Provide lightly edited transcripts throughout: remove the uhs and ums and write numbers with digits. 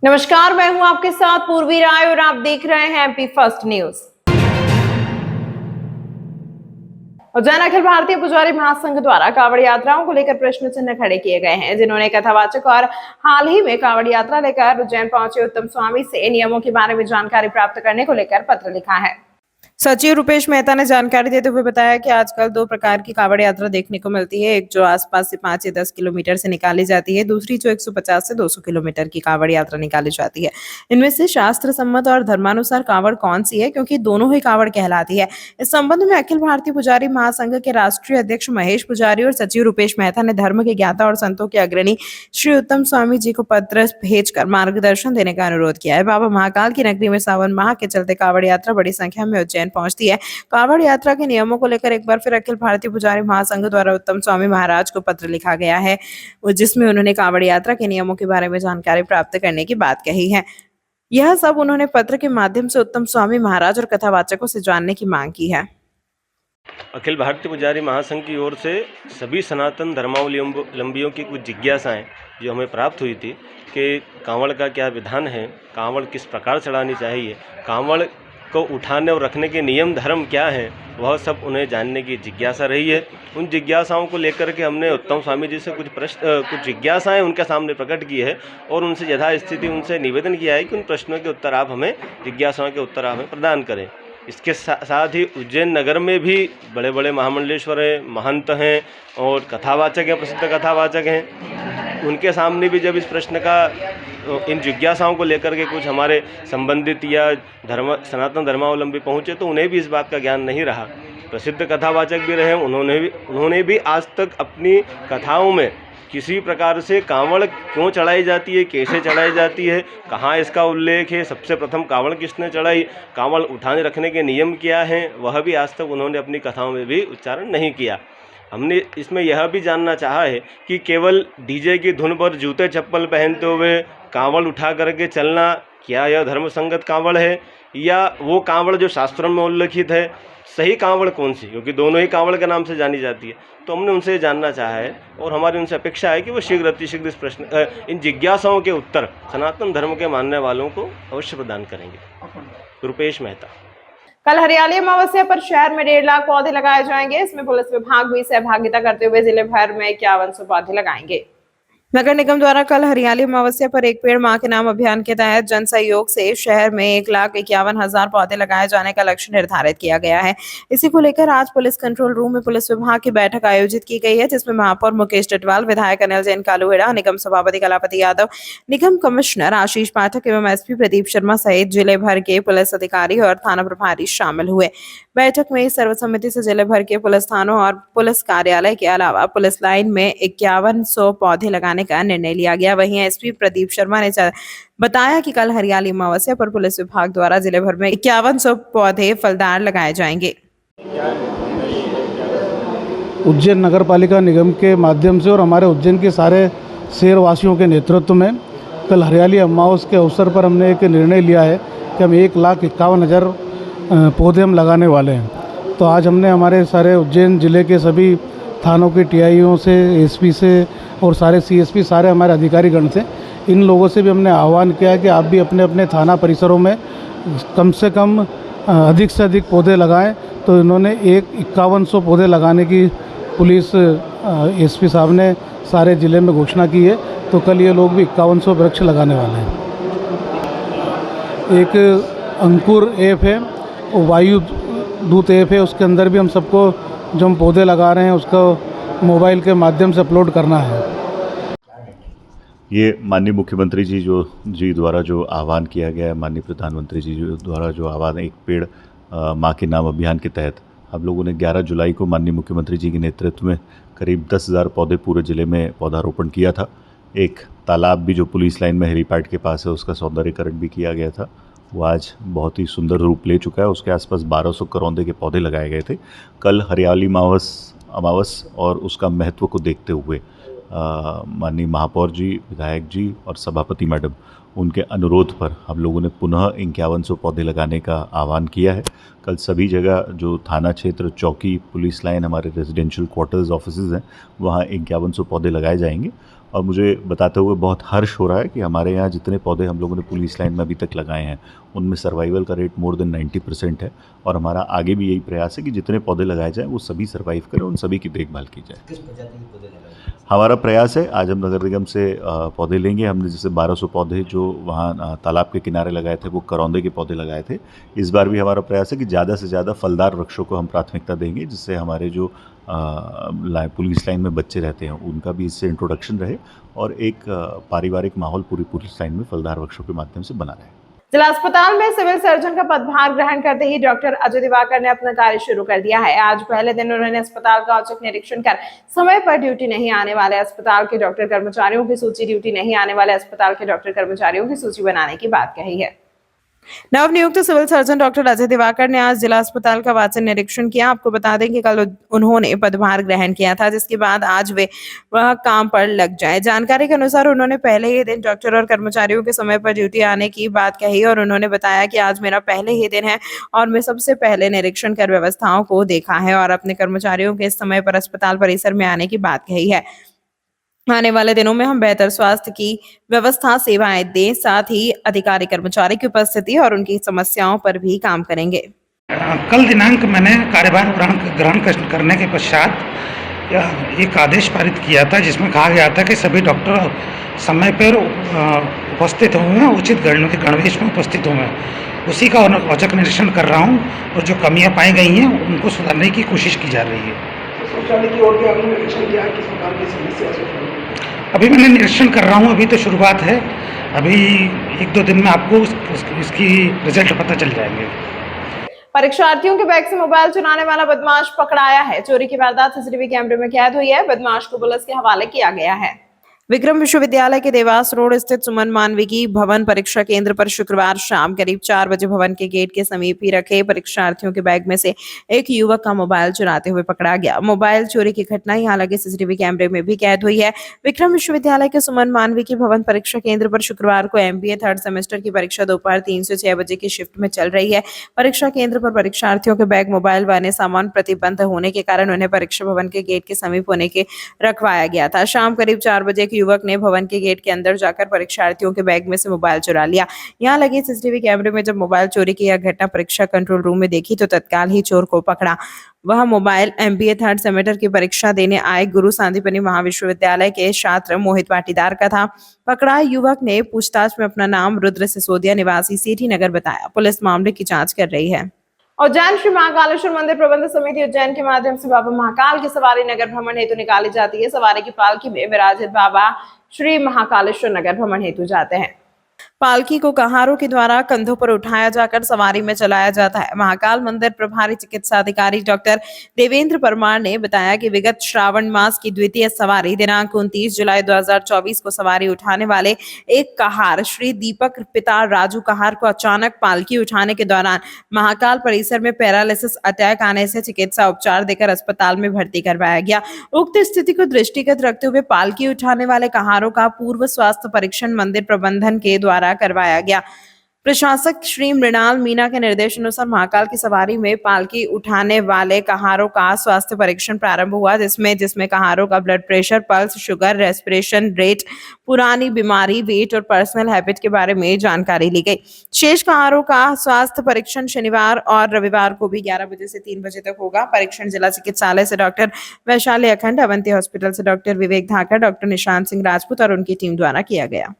नमस्कार, मैं हूं आपके साथ पूर्वी राय और आप देख रहे हैं MP first news. Ujjain Akhil Bharatiya पुजारी महासंघ द्वारा कांवड़ यात्राओं को लेकर प्रश्न चिन्ह खड़े किए गए हैं, जिन्होंने कथावाचक और हाल ही में कांवड़ यात्रा लेकर उज्जैन पहुंचे उत्तम स्वामी से नियमों के बारे में जानकारी प्राप्त करने को लेकर पत्र लिखा है। सचिव रुपेश मेहता ने जानकारी देते हुए बताया कि आजकल दो प्रकार की कांवड़ यात्रा देखने को मिलती है, एक जो आसपास से 5 या 10 किलोमीटर से निकाली जाती है, दूसरी जो 150 से 200 किलोमीटर की कांवड़ यात्रा निकाली जाती है। इनमें से शास्त्र सम्मत और धर्मानुसार कांवड़ कौन सी है, क्योंकि दोनों ही कांवड़ कहलाती है। इस संबंध में अखिल भारतीय पुजारी महासंघ के राष्ट्रीय अध्यक्ष महेश पुजारी और सचिव रुपेश मेहता ने धर्म के ज्ञाता और संतों के अग्रणी श्री उत्तम स्वामी जी को पत्र भेजकर मार्गदर्शन देने का अनुरोध किया है। बाबा महाकाल की नगरी में सावन माह के चलते कांवड़ यात्रा बड़ी संख्या में उज्जैन पहुंचती है। कांवड़ यात्रा के नियमों को लेकर एक बार फिर अखिल भारतीय पुजारी महासंघ द्वारा उत्तम स्वामी महाराज को पत्र लिखा गया है, जिसमें उन्होंने कांवड़ यात्रा के नियमों के बारे में जानकारी प्राप्त करने की बात कही है। यह सब उन्होंने पत्र के माध्यम से उत्तम स्वामी महाराज और कथावाचकों से जानने की मांग की है। अखिल भारतीय पुजारी महासंघ की ओर से सभी सनातन धर्मावलंबियों की कुछ जिज्ञासाएं जो हमें प्राप्त हुई थी कि कांवड़ का क्या विधान है, कांवड़ किस प्रकार चढ़ानी चाहिए, कांवड़ को उठाने और रखने के नियम धर्म क्या हैं, वह सब उन्हें जानने की जिज्ञासा रही है। उन जिज्ञासाओं को लेकर के हमने उत्तम स्वामी जी से कुछ जिज्ञासाएं उनके सामने प्रकट की है और उनसे यथास्थिति उनसे निवेदन किया है कि उन प्रश्नों के उत्तर आप हमें, जिज्ञासाओं के उत्तर आप हमें प्रदान करें। इसके साथ ही उज्जैन नगर में भी बड़े बड़े महामंडलेश्वर हैं, महंत हैं और कथावाचक हैं, प्रसिद्ध कथावाचक हैं। उनके सामने भी जब इस प्रश्न का, इन जिज्ञासाओं को लेकर के कुछ हमारे संबंधित या सनातन धर्मावलंबी पहुँचे तो उन्हें भी इस बात का ज्ञान नहीं रहा। प्रसिद्ध कथावाचक भी रहे, उन्होंने भी आज तक अपनी कथाओं में किसी प्रकार से कांवड़ क्यों चढ़ाई जाती है, कैसे चढ़ाई जाती है, कहाँ इसका उल्लेख है, सबसे प्रथम कांवड़ किसने चढ़ाई, कांवड़ उठाने रखने के नियम क्या हैं, वह भी आज तक उन्होंने अपनी कथाओं में भी उच्चारण नहीं किया। हमने इसमें यह भी जानना चाहा है कि केवल डीजे की धुन पर जूते चप्पल पहनते हुए कांवड़ उठा करके चलना, क्या यह धर्म संगत कांवड़ है, या वो कांवड़ जो शास्त्रों में उल्लिखित है, सही कांवड़ कौन सी, क्योंकि दोनों ही कांवड़ के नाम से जानी जाती है। तो हमने उनसे जानना चाहा है और हमारी उनसे अपेक्षा है कि वो शीघ्र अतिशीघ्र इस प्रश्न, इन जिज्ञासाओं के उत्तर सनातन धर्म के मानने वालों को अवश्य प्रदान करेंगे। रुपेश मेहता। कल हरियाली अमावस्या पर शहर में 1.5 लाख पौधे लगाए जाएंगे। इसमें पुलिस विभाग भी सहभागिता करते हुए जिले भर में 5100 पौधे लगाएंगे। नगर निगम द्वारा कल हरियाली अमावस्या पर एक पेड़ मां के नाम अभियान के तहत जन सहयोग से शहर में 1,51,000 पौधे लगाए जाने का लक्ष्य निर्धारित किया गया है। इसी को लेकर आज पुलिस कंट्रोल रूम में पुलिस विभाग की बैठक आयोजित की गई है, जिसमें महापौर मुकेश टिटवाल, विधायक अनिल जैन कालूहेड़ा, निगम सभापति कलापति यादव, निगम कमिश्नर आशीष पाठक एवं एसपी प्रदीप शर्मा सहित जिले भर के पुलिस अधिकारी और थाना प्रभारी शामिल हुए। बैठक में सर्वसम्मति से जिले भर के पुलिस थानों और पुलिस कार्यालय के अलावा पुलिस लाइन में 5100 पौधे लगाने का निर्णय लिया गया। वहीं एसपी प्रदीप शर्मा ने बताया कि कल हरियाली अमावस्या पर पुलिस विभाग द्वारा जिले भर में 5100 पौधे फलदार लगाए जाएंगे। उज्जैन नगर पालिका निगम के माध्यम से और हमारे उज्जैन के सारे शहरवासियों के नेतृत्व में कल हरियाली अमावस्या के अवसर पर हमने एक निर्णय लिया है कि हम 1,51,000 पौधे हम लगाने वाले हैं। तो आज हमने हमारे सारे उज्जैन ज़िले के सभी थानों के टीआईओ से, एसपी से और सारे सीएसपी, सारे हमारे अधिकारीगण से, इन लोगों से भी हमने आह्वान किया है कि आप भी अपने अपने थाना परिसरों में कम से कम अधिक से अधिक पौधे लगाएं। तो इन्होंने 5100 पौधे लगाने की पुलिस एसपी साहब ने सारे ज़िले में घोषणा की है। तो कल ये लोग भी 5100 वृक्ष लगाने वाले हैं। एक अंकुर ऐप है और वायु दूत ऐप है, उसके अंदर भी हम सबको जो हम पौधे लगा रहे हैं उसको मोबाइल के माध्यम से अपलोड करना है। ये माननीय मुख्यमंत्री जी द्वारा जो आह्वान किया गया है, माननीय प्रधानमंत्री जी द्वारा जो आह्वान, एक पेड़ माँ के नाम अभियान के तहत हम लोगों ने 11 जुलाई को माननीय मुख्यमंत्री जी के नेतृत्व में करीब 10,000 पौधे पूरे ज़िले में पौधारोपण किया था। एक तालाब भी जो पुलिस लाइन में हेलीपैड के पास है, उसका सौंदर्यीकरण भी किया गया था। वो आज बहुत ही सुंदर रूप ले चुका है। उसके आसपास 1200 करौंदे के पौधे लगाए गए थे। कल हरियाली अमावस और उसका महत्व को देखते हुए माननीय महापौर जी, विधायक जी और सभापति मैडम, उनके अनुरोध पर हम लोगों ने पुनः 5100 पौधे लगाने का आह्वान किया है। कल सभी जगह जो थाना क्षेत्र, चौकी, पुलिस लाइन, हमारे रेजिडेंशियल क्वार्टर्स, ऑफिसेज हैं, वहाँ 5100 पौधे लगाए जाएंगे और मुझे बताते हुए बहुत हर्ष हो रहा है कि हमारे यहाँ जितने पौधे हम लोगों ने पुलिस लाइन में अभी तक लगाए हैं उनमें सर्वाइवल का रेट मोर देन 90% है। और हमारा आगे भी यही प्रयास है कि जितने पौधे लगाए जाएँ वो सभी सर्वाइव करें, उन सभी की देखभाल की जाए। किस प्रजाति के पौधे लगाए? हमारा प्रयास है, आज हम नगर निगम से पौधे लेंगे। हमने जैसे 1200 पौधे जो वहाँ तालाब के किनारे लगाए थे वो करौंदे के पौधे लगाए थे। इस बार भी हमारा प्रयास है कि ज़्यादा से ज़्यादा फलदार वृक्षों को हम प्राथमिकता देंगे, जिससे हमारे जो पुलिस लाइन में बच्चे रहते हैं उनका भी इससे इंट्रोडक्शन रहे और एक पारिवारिक माहौल पूरी पुलिस लाइन में फलदार वृक्षों के माध्यम से बना रहे। जिला अस्पताल में सिविल सर्जन का पदभार ग्रहण करते ही डॉक्टर अजय दिवाकर ने अपना कार्य शुरू कर दिया है। आज पहले दिन उन्होंने अस्पताल का औचक निरीक्षण कर समय पर ड्यूटी नहीं आने वाले अस्पताल के डॉक्टर कर्मचारियों की सूची, ड्यूटी नहीं आने वाले अस्पताल के डॉक्टर कर्मचारियों की सूची बनाने की बात कही है। नवनियुक्त civil surgeon doctor Ajay Diwakar ने आज जिला अस्पताल का वाचन निरीक्षण किया। आपको बता दें कि कल उन्होंने पदभार ग्रहण किया था, जिसके बाद आज वे वह काम पर लग जाए। जानकारी के अनुसार उन्होंने पहले ही दिन डॉक्टर और कर्मचारियों के समय पर ड्यूटी आने की बात कही और उन्होंने बताया कि आज मेरा पहले ही दिन है और मैं सबसे पहले निरीक्षण कर व्यवस्थाओं को देखा है और अपने कर्मचारियों के समय पर अस्पताल परिसर में आने की बात कही है। आने वाले दिनों में हम बेहतर स्वास्थ्य की व्यवस्था सेवाएं दें, साथ ही अधिकारी कर्मचारी की उपस्थिति और उनकी समस्याओं पर भी काम करेंगे। कल दिनांक मैंने कार्यभार ग्रहण करने के पश्चात एक आदेश पारित किया था, जिसमें कहा गया था कि सभी डॉक्टर समय पर उपस्थित हुए, उचित गणवेश में उपस्थित हुए। उसी का औचक निरीक्षण कर रहा हूँ और जो कमियाँ पाई गई हैं उनको सुधारने की कोशिश की जा रही है। शौचालय की ओर भी आपने निरीक्षण किया, किस प्रकार की समस्या है? अभी मैंने निरीक्षण कर रहा हूँ, अभी तो शुरुआत है। अभी 1-2 दिन में आपको इसकी रिजल्ट पता चल जाएंगे। परीक्षार्थियों के बैग से मोबाइल चुराने वाला बदमाश पकड़ाया है। चोरी की वारदात सीसीटीवी कैमरे में कैद हुई है। बदमाश को पुलिस के हवाले किया गया है। विक्रम विश्वविद्यालय के देवास रोड स्थित सुमन मानविकी भवन परीक्षा केंद्र पर शुक्रवार शाम करीब 4 बजे भवन के गेट के समीप ही रखे परीक्षार्थियों के बैग में से एक युवक का मोबाइल चुराते हुए पकड़ा गया। मोबाइल चोरी की घटना ही हालांकि सीसीटीवी कैमरे में भी कैद हुई है। विक्रम विश्वविद्यालय के सुमन मानविकी भवन परीक्षा केंद्र पर शुक्रवार को MBA 3rd सेमेस्टर की परीक्षा दोपहर 3 से 6 बजे की शिफ्ट में चल रही है। परीक्षा केंद्र पर परीक्षार्थियों के बैग, मोबाइल व अन्य सामान प्रतिबंध होने के कारण उन्हें परीक्षा भवन के गेट के समीप होने के रखवाया गया था। शाम करीब 4 बजे युवक ने भवन के गेट के अंदर जाकर परीक्षार्थियों के बैग में से मोबाइल चुरा लिया। यहां लगे सीसीटीवी कैमरे में जब मोबाइल चोरी की यह घटना परीक्षा कंट्रोल रूम में देखी तो तत्काल ही चोर को पकड़ा। वह मोबाइल MBA 3rd सेमेस्टर की परीक्षा देने आए गुरु सांदीपनि महाविश्वविद्यालय के छात्र मोहित पाटीदार का था। पकड़ा युवक ने पूछताछ में अपना नाम रुद्र सिसोदिया निवासी सीठी नगर बताया। पुलिस मामले की जांच कर रही है। उज्जैन श्री महाकालेश्वर मंदिर प्रबंध समिति उज्जैन के माध्यम से बाबा महाकाल की सवारी नगर भ्रमण हेतु निकाली जाती है। सवारी की पालकी में विराजित बाबा श्री महाकालेश्वर नगर भ्रमण हेतु जाते हैं। पालकी को कहारों के द्वारा कंधों पर उठाया जाकर सवारी में चलाया जाता है। महाकाल मंदिर प्रभारी चिकित्सा अधिकारी डॉक्टर देवेंद्र परमार ने बताया कि विगत श्रावण मास की द्वितीय सवारी दिनांक 29 जुलाई 2024 को सवारी उठाने वाले एक कहार श्री दीपक पिता राजू कहार को अचानक पालकी उठाने के दौरान महाकाल परिसर में पैरालिसिस अटैक आने से चिकित्सा उपचार देकर अस्पताल में भर्ती करवाया गया। उक्त स्थिति को दृष्टिगत रखते हुए पालकी उठाने वाले कहारों का पूर्व स्वास्थ्य परीक्षण मंदिर प्रबंधन के द्वारा करवाया गया। प्रशासक श्री मृणाल मीना के निर्देशानुसार महाकाल की सवारी में पालकी उठाने वाले कहारों का स्वास्थ्य परीक्षण प्रारंभ हुआ, जिसमें कहारों का blood pressure, pulse, sugar, respiration rate, पुरानी बीमारी, वेट और पर्सनल हैबिट के बारे में जानकारी ली गई। शेष कहारों का स्वास्थ्य परीक्षण शनिवार और रविवार को भी 11 बजे से 3 बजे तक होगा। परीक्षण जिला चिकित्सालय से डॉक्टर वैशाली अखंड, अवंती हॉस्पिटल से डॉक्टर विवेक धाकर, डॉक्टर निशांत सिंह राजपूत और उनकी टीम द्वारा किया गया।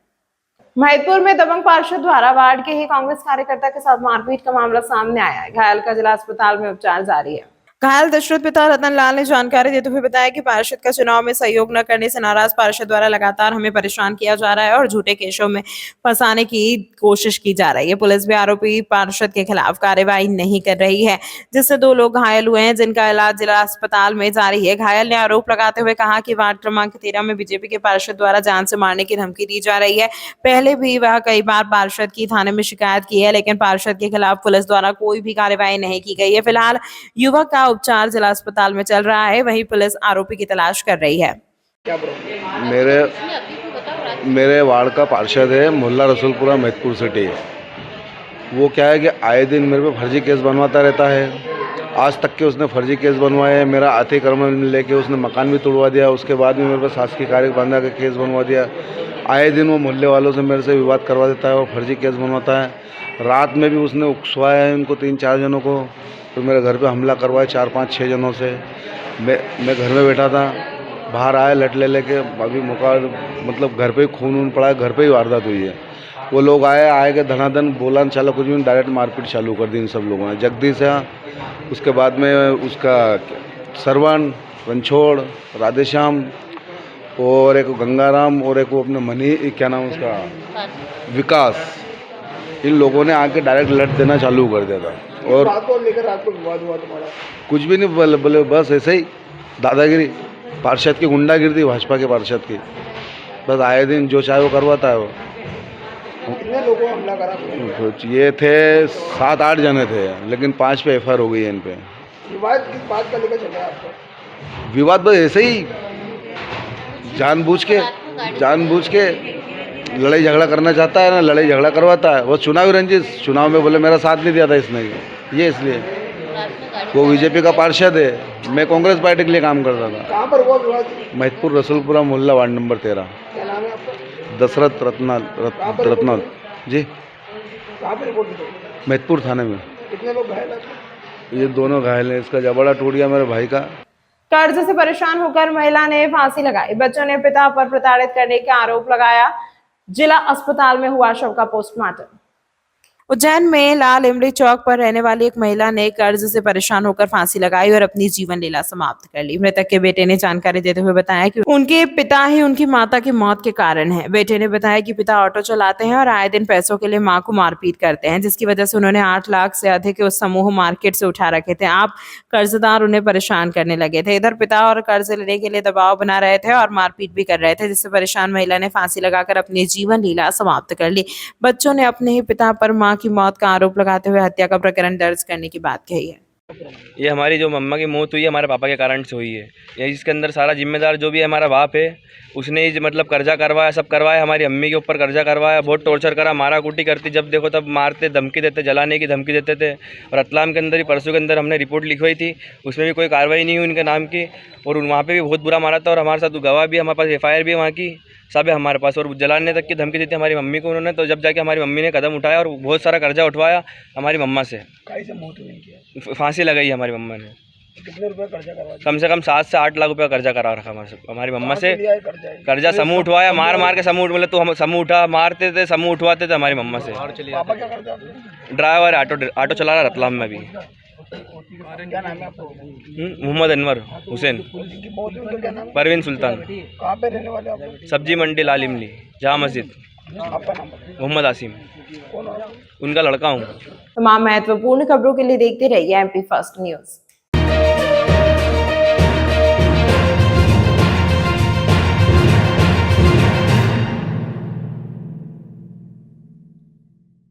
महिदपुर में दबंग पार्षद द्वारा वार्ड के ही कांग्रेस कार्यकर्ता के साथ मारपीट का मामला सामने आया है। घायल का जिला अस्पताल में उपचार जारी है। घायल दशरथ पिता रतन लाल ने जानकारी देते हुए बताया कि पार्षद का चुनाव में सहयोग न करने से नाराज पार्षद द्वारा लगातार हमें परेशान किया जा रहा है और झूठे केसों में फंसाने की कोशिश की जा रही है। पुलिस भी आरोपी पार्षद के खिलाफ कार्रवाई नहीं कर रही है, जिससे 2 लोग घायल हुए हैं, जिनका इलाज जिला अस्पताल में जारी है। घायल ने आरोप लगाते हुए कहा कि वार्ड क्रमांक 13 में बीजेपी के पार्षद द्वारा जान से मारने की धमकी दी जा रही है। पहले भी वह कई बार पार्षद की थाने में शिकायत की है, लेकिन पार्षद के खिलाफ पुलिस द्वारा कोई भी कार्रवाई नहीं की गई है। फिलहाल युवक का उपचार जिला अस्पताल में चल रहा है, वहीं पुलिस आरोपी की तलाश कर रही है। मेरे वार्ड का पार्षद है मोहल्ला रसूलपुरा महिदपुर सिटी। वो क्या है कि आए दिन मेरे पे फर्जी केस बनवाता रहता है। आज तक के उसने फर्जी केस बनवाए, मेरा अतिक्रमण लेके उसने मकान भी तोड़वा दिया, उसके बाद में मेरे पास शासकीय कार्य बांधा के केस बनवा दिया। आए दिन वो मोहल्ले वालों से मेरे से विवाद करवा देता है और फर्जी केस बनवाता है। रात में भी उसने उकसवाया है इनको 3-4 जनों को, तो मेरे घर पे हमला करवाया 4-5-6 जनों से। मैं घर में बैठा था, बाहर आया लट ले लेके, अभी मौका मतलब घर पे ही खून पड़ा है, घर पे ही वारदात हुई है। वो लोग आए के धनाधन बोला चाला कुछ भी, डायरेक्ट मारपीट चालू कर दी इन सब लोगों ने। जगदीश है, उसके बाद में उसका सरवण, रणछोड़, राधेश्याम और एक गंगाराम और एक वो अपने मनी क्या नाम उसका विकास, इन लोगों ने आके डायरेक्ट लट देना चालू कर दिया था। और बात को लेकर आपको विवाद हुआ तुम्हारा? कुछ भी नहीं, बोले बस ऐसे ही दादागिरी, पार्षद की गुंडागिरी, भाजपा के पार्षद की, बस आए दिन जो चाहे वो करवाता है वो। कितने लोगों को हमला करा? ये थे 7-8 जने थे, लेकिन 5 पे FIR हो गई है इन पे। विवाद किस बात का लेकर चल रहा है आपको? विवाद बस ऐसे ही जानबूझ के लड़ाई झगड़ा करना चाहता है ना, लड़ाई झगड़ा करवाता है। वो चुनावी रंजिश, चुनाव में बोले मेरा साथ नहीं दिया था इसने, ये इसलिए। वो बीजेपी का पार्षद है, मैं कांग्रेस पार्टी के लिए काम करता था। कहाँ पर हुआ विवाद? महतपुर रसूलपुरा मोहल्ला वार्ड नंबर 13। क्या नाम है आपका? दशरथ रत्नाल जी। कहाँ पे रिपोर्ट की? महतपुर थाने में। कितने लोग घायल हैं? ये दोनों घायल हैं, इसका जबड़ा टूट गया मेरे भाई का। कर्ज से परेशान होकर महिला ने फांसी लगाई। बच्चों ने पिता पर प्रताड़ित करने का आरोप लगाया। जिला अस्पताल में हुआ शव का पोस्टमार्टम। उज्जैन में लाल इमली चौक पर रहने वाली एक महिला ने कर्ज से परेशान होकर फांसी लगाई और अपनी जीवन लीला समाप्त कर ली। मृतक के बेटे ने जानकारी देते हुए बताया कि उनके पिता ही उनकी माता की मौत के कारण हैं। बेटे ने बताया कि पिता ऑटो चलाते हैं और आए दिन पैसों के लिए मां को मारपीट करते हैं, जिसकी वजह से उन्होंने 8 लाख से अधिक के उस समूह मार्केट से उठा रखे थे। आप कर्जदार उन्हें परेशान करने लगे थे। इधर पिता और कर्ज लेने के लिए दबाव बना रहे थे और मारपीट भी कर रहे थे, जिससे परेशान महिला ने फांसी लगाकर अपनी जीवन लीला समाप्त कर ली। बच्चों ने अपने ही पिता पर मां की मौत का आरोप लगाते हुए हत्या का प्रकरण दर्ज करने की बात कही है। ये हमारी जो मम्मा की मौत हुई है हमारे पापा के कारण से हुई है। ये इसके अंदर सारा जिम्मेदार जो भी है हमारा बाप है, उसने ही मतलब कर्जा करवाया, सब करवाया। हमारी अम्मी के ऊपर कर्जा करवाया, बहुत टॉर्चर करा, मारा कूटी करती, जब देखो तब मारते, धमकी देते, जलाने की धमकी देते थे। और रतलाम के अंदर ही परसों के अंदर हमने रिपोर्ट लिखवाई थी, उसमें भी कोई कार्रवाई नहीं हुई उनके नाम की। और वहाँ पे भी बहुत बुरा मारा था और हमारे साथ गवाह भी, हमारे पास FIR भी वहाँ की सब है हमारे पास। और जलाने तक की धमकी दी थी हमारी मम्मी को उन्होंने, तो जब जाके हमारी मम्मी ने कदम उठाया और बहुत सारा कर्जा उठवाया हमारी मम्मा से। कैसे मौत हुई इनकी? फांसी लगाई हमारी मम्मा ने। कितने रुपए कर्जा करवा? कम से कम 7 से 8 लाख रुपया कर्जा करा रखा हमारी मम्मा से। कर्जा कर्जा समूह उठवाया, मार के समूह, मतलब तो हम समूह उठा, मारते थे, समूह उठवाते थे हमारी मम्मा से। पापा क्या करते हैं? ड्राइवर ऑटो चला रहा रतलाम में भी। क्या नाम है आपको? मोहम्मद अनवर हुसैन, जिनकी मौत हुई उनका क्या नाम? परवीन सुल्तान, कहाँ पे रहने वाले आप? सब्जी मंडी लाल इमली, जहाँ मस्जिद। आपका नाम? मोहम्मद आसिम, कौन है? उनका लड़का हूँ। तमाम महत्वपूर्ण खबरों के लिए देखते रहिए MP फर्स्ट न्यूज।